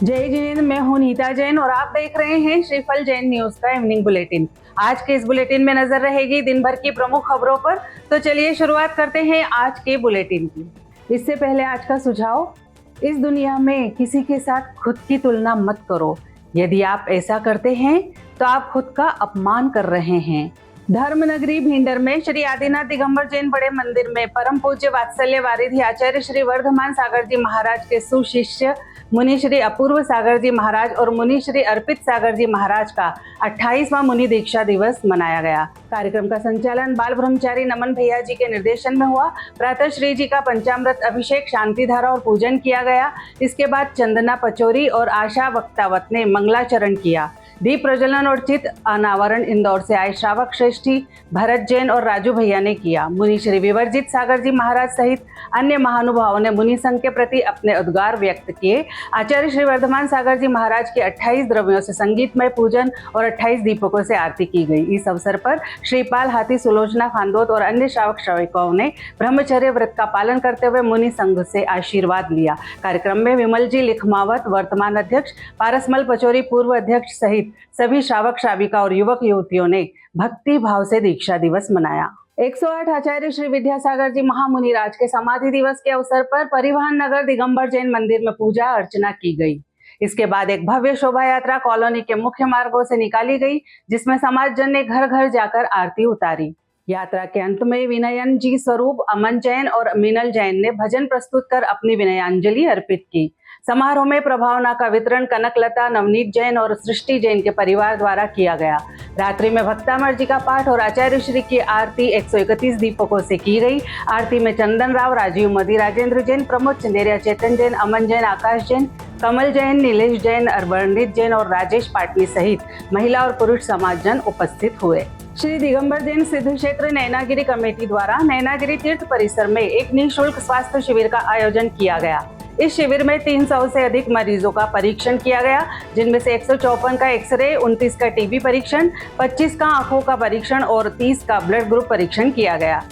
जय जिनेंद्र, मैं हूं नीता जैन और आप देख रहे हैं श्रीफल जैन न्यूज का इवनिंग बुलेटिन। आज के इस बुलेटिन में नजर रहेगी दिन भर की प्रमुख खबरों पर। तो चलिए शुरुआत करते हैं आज के बुलेटिन की। इससे पहले आज का सुझाव, इस दुनिया में किसी के साथ खुद की तुलना मत करो। यदि आप ऐसा करते हैं तो आप खुद का अपमान कर रहे हैं। धर्मनगरी भिंडर में श्री आदिनाथ दिगंबर जैन बड़े मंदिर में परम पूज्य वात्सल्य वारिधि आचार्य श्री वर्धमान सागर जी महाराज के सुशिष्य मुनि श्री अपूर्व सागर जी महाराज और मुनि श्री अर्पित सागर जी महाराज का 28वां मुनि दीक्षा दिवस मनाया गया। कार्यक्रम का संचालन बाल ब्रह्मचारी नमन भैया जी के निर्देशन में हुआ। प्रातः श्री जी का पंचामृत अभिषेक, शांति धारा और पूजन किया गया। इसके बाद चंदना पचौरी और आशा वक्तावत ने मंगलाचरण किया। दीप प्रज्वलन और चित अनावरण इंदौर से आए श्रावक श्रेष्ठी भरत जैन और राजू भैया ने किया। मुनि श्री विवर्जित सागर जी महाराज सहित अन्य महानुभावों ने मुनि संघ के प्रति अपने उद्गार व्यक्त किए। आचार्य श्री वर्धमान सागर जी महाराज के 28 द्रव्यों से संगीतमय पूजन और 28 दीपकों से आरती की गई। इस अवसर पर श्रीपाल हाथी, सुलोचना खानदोत और अन्य श्रावक श्राविकाओं ने ब्रह्मचर्य व्रत का पालन करते हुए मुनि संघ से आशीर्वाद लिया। कार्यक्रम में विमल जी लिखमावत वर्तमान अध्यक्ष, पारसमल पचौरी पूर्व अध्यक्ष सहित सभी श्रावक श्राविका और युवक युवतियों ने भक्ति भाव से दीक्षा दिवस मनाया। 108 आचार्य श्री विद्यासागर जी महामुनिराज के समाधि दिवस के अवसर पर परिवहन नगर दिगंबर जैन मंदिर में पूजा अर्चना की गई। इसके बाद एक भव्य शोभा यात्रा कॉलोनी के मुख्य मार्गों से निकाली गई, जिसमें समाजजन ने घर घर जाकर आरती उतारी। यात्रा के अंत में विनयन जी स्वरूप अमन जैन और मीनल जैन ने भजन प्रस्तुत कर अपनी विनयांजलि अर्पित की। समारोह में प्रभावना का वितरण कनकलता, नवनीत जैन और सृष्टि जैन के परिवार द्वारा किया गया। रात्रि में भक्तामर जी का पाठ और आचार्य श्री की आरती 131 दीपकों से की गई। आरती में चंदन राव, राजीव मदी, राजेंद्र जैन, प्रमोद चंदेरिया, चेतन जैन, अमन जैन, आकाश जैन, कमल जैन, नीलेश जैन, अरवर्णित जैन और राजेश पाटनी सहित महिला और पुरुष समाजजन उपस्थित हुए। श्री दिगंबर जैन सिद्ध क्षेत्र नैनागिरी कमेटी द्वारा नैनागिरी तीर्थ परिसर में एक निःशुल्क स्वास्थ्य शिविर का आयोजन किया गया। इस शिविर में 300 से अधिक मरीजों का परीक्षण किया गया, जिनमें से 154 का एक्सरे, 29 का टीबी परीक्षण, 25 का आंखों का परीक्षण और 30 का ब्लड ग्रुप परीक्षण किया गया।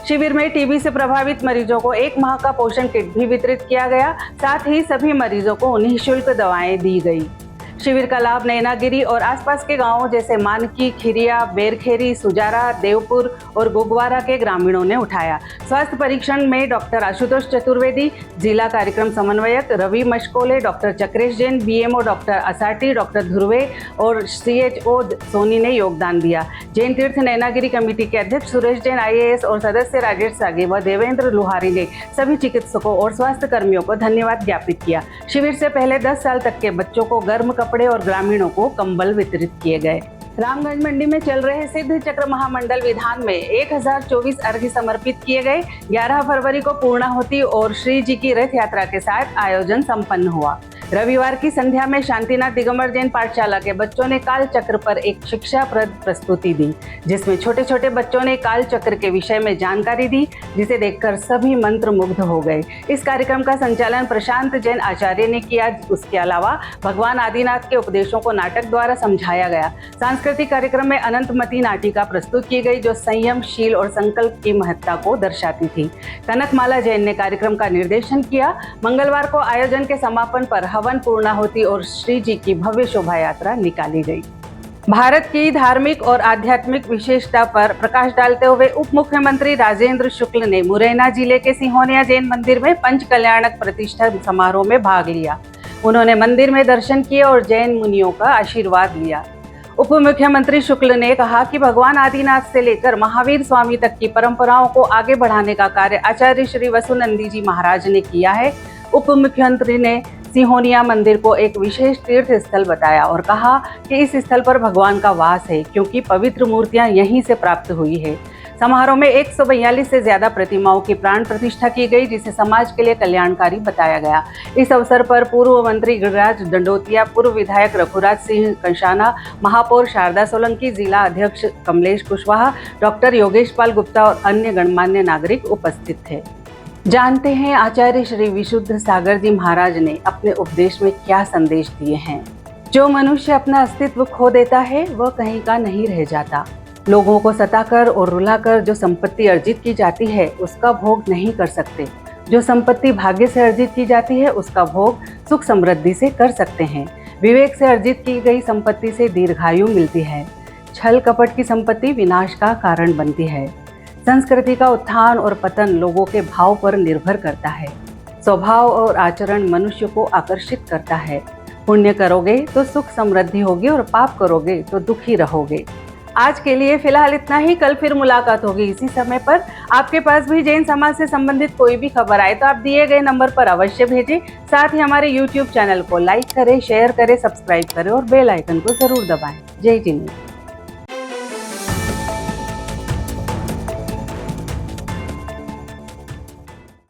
शिविर में टीबी से प्रभावित मरीजों को 1 माह का पोषण किट भी वितरित किया गया। साथ ही सभी मरीजों को निःशुल्क दवाएं दी गई। शिविर का लाभ नैनागिरी और आसपास के गांवों जैसे मानकी, खिरिया, बेरखेरी, सुजारा, देवपुर और गोगवारा के ग्रामीणों ने उठाया। स्वास्थ्य परीक्षण में डॉक्टर आशुतोष चतुर्वेदी, जिला कार्यक्रम समन्वयक Ravi Mashkole, doctor Chakresh Jain, BMO doctor Asati, doctor Dhruve और सीएचओ सोनी ने योगदान दिया। जैन तीर्थ नैनागिरी कमेटी के अध्यक्ष सुरेश जैन IAS और सदस्य राजेश सागे व देवेंद्र लुहारी ने सभी चिकित्सकों और स्वास्थ्य कर्मियों को धन्यवाद ज्ञापित किया। शिविर से पहले 10 साल तक के बच्चों को गर्म कपड़े और ग्रामीणों को कंबल वितरित किए गए। रामगंज मंडी में चल रहे सिद्ध चक्र महामंडल विधान में 1024 अर्घ्य समर्पित किए गए। 11 फरवरी को पूर्णाहुति और श्री जी की रथ यात्रा के साथ आयोजन संपन्न हुआ। रविवार की संध्या में शांतिनाथ दिगंबर जैन पाठशाला के बच्चों ने काल चक्र पर एक शिक्षाप्रद प्रस्तुति दी, जिसमें छोटे छोटे बच्चों ने काल चक्र के विषय में जानकारी दी, जिसे देखकर सभी मंत्रमुग्ध हो गए। इस कार्यक्रम का संचालन प्रशांत जैन आचार्य ने किया। उसके अलावा भगवान आदिनाथ के उपदेशों को नाटक द्वारा समझाया गया। सांस्कृतिक कार्यक्रम में अनंतमती नाटिका प्रस्तुत की गई, जो संयम, शील और संकल्प की महत्ता को दर्शाती थी। कनकमाला जैन ने कार्यक्रम का निर्देशन किया। मंगलवार को आयोजन के समापन पर हवन, पूर्णाहुति और श्री जी की भव्य शोभा यात्रा निकाली गई। भारत की धार्मिक और आध्यात्मिक विशेषता पर प्रकाश डालते हुए उप मुख्यमंत्री राजेंद्र शुक्ल ने मुरैना जिले के सिंहोनिया जैन मंदिर में पंच कल्याणक प्रतिष्ठा समारोह में भाग लिया। उन्होंने मंदिर में दर्शन किए और जैन मुनियों का आशीर्वाद लिया। उप मुख्यमंत्री शुक्ल ने कहा कि भगवान आदिनाथ से लेकर महावीर स्वामी तक की परंपराओं को आगे बढ़ाने का कार्य आचार्य श्री वसुनंदी जी महाराज ने किया है। उप मुख्यमंत्री ने सिंहोनिया मंदिर को एक विशेष तीर्थ स्थल बताया और कहा कि इस स्थल पर भगवान का वास है, क्योंकि पवित्र मूर्तियां यहीं से प्राप्त हुई है। समारोह में 142 से ज्यादा प्रतिमाओं की प्राण प्रतिष्ठा की गई, जिसे समाज के लिए कल्याणकारी बताया गया। इस अवसर पर पूर्व मंत्री गिरिराज दंडोतिया, पूर्व विधायक रघुराज सिंह कंषाना, महापौर शारदा सोलंकी, जिला अध्यक्ष कमलेश कुशवाहा, डॉक्टर योगेश पाल गुप्ता और अन्य गणमान्य नागरिक उपस्थित थे। जानते हैं आचार्य श्री विशुद्ध सागर जी महाराज ने अपने उपदेश में क्या संदेश दिए हैं। जो मनुष्य अपना अस्तित्व खो देता है वह कहीं का नहीं रह जाता। लोगों को सताकर और रुलाकर जो संपत्ति अर्जित की जाती है उसका भोग नहीं कर सकते। जो संपत्ति भाग्य से अर्जित की जाती है उसका भोग सुख समृद्धि से कर सकते हैं। विवेक से अर्जित की गई संपत्ति से दीर्घायु मिलती है। छल कपट की संपत्ति विनाश का कारण बनती है। संस्कृति का उत्थान और पतन लोगों के भाव पर निर्भर करता है। स्वभाव और आचरण मनुष्य को आकर्षित करता है। पुण्य करोगे तो सुख समृद्धि होगी और पाप करोगे तो दुखी रहोगे। आज के लिए फिलहाल इतना ही। कल फिर मुलाकात होगी इसी समय पर। आपके पास भी जैन समाज से संबंधित कोई भी खबर आए तो आप दिए गए नंबर पर अवश्य भेजें। साथ ही हमारे YouTube चैनल को लाइक करें, शेयर करें, सब्सक्राइब करें और बेल आइकन को जरूर दबाएं। जय जिनेन्द्र।